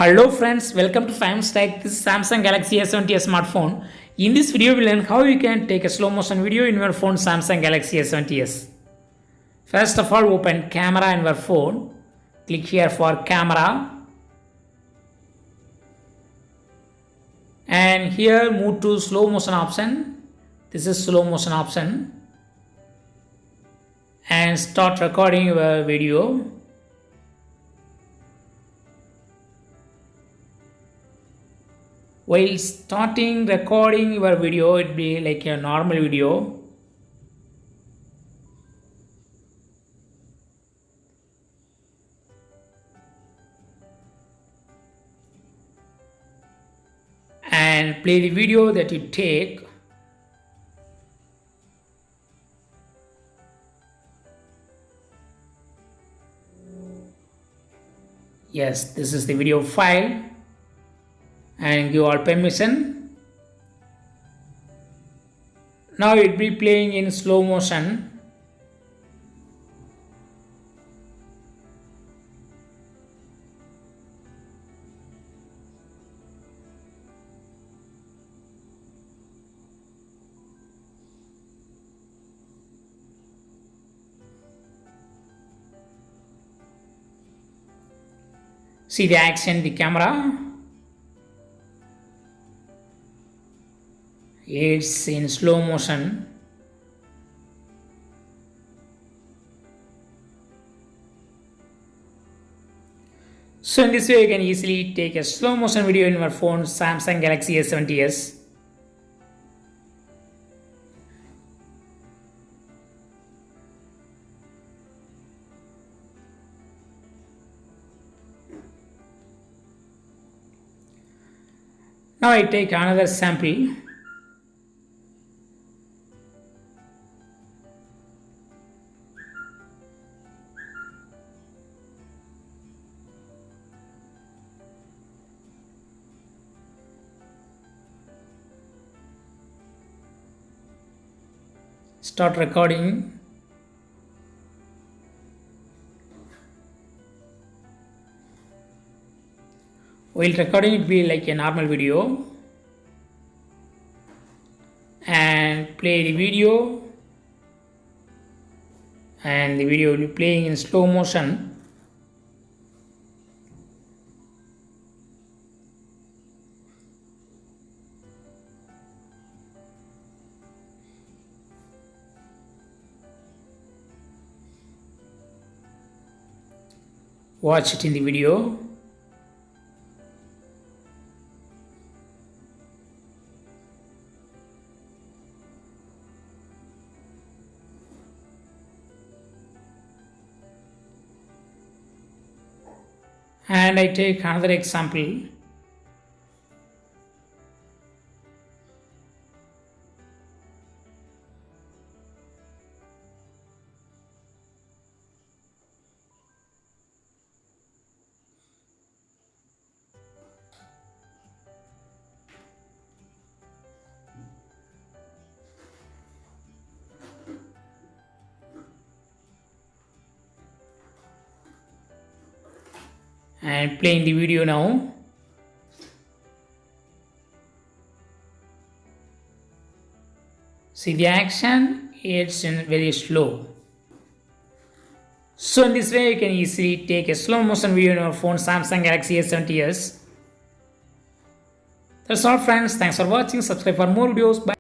Hello friends, welcome to Famous Tech. This is Samsung Galaxy A70s smartphone. In this video, we'll learn how you can take a slow motion video in your phone Samsung Galaxy A70s. First of all, open camera in your phone. Click here for camera. And here move to slow motion option. This is slow motion option. And start recording your video. While starting recording your video, it be like a normal video. And play the video that you take. Yes, this is the video file. And give all permission. Now it will be playing in slow motion. See the action, the camera. It's in slow motion. So in this way you can easily take a slow motion video in your phone Samsung Galaxy A70s. Now I take another sample. Start recording. While recording, it will be like a normal video. And play the video. And the video will be playing in slow motion. Watch it in the video. And I take another example. And playing the video now. See the action, it's in very slow. So in this way you can easily take a slow motion video in your phone Samsung Galaxy A70s. That's all friends, thanks for watching, subscribe for more videos. Bye.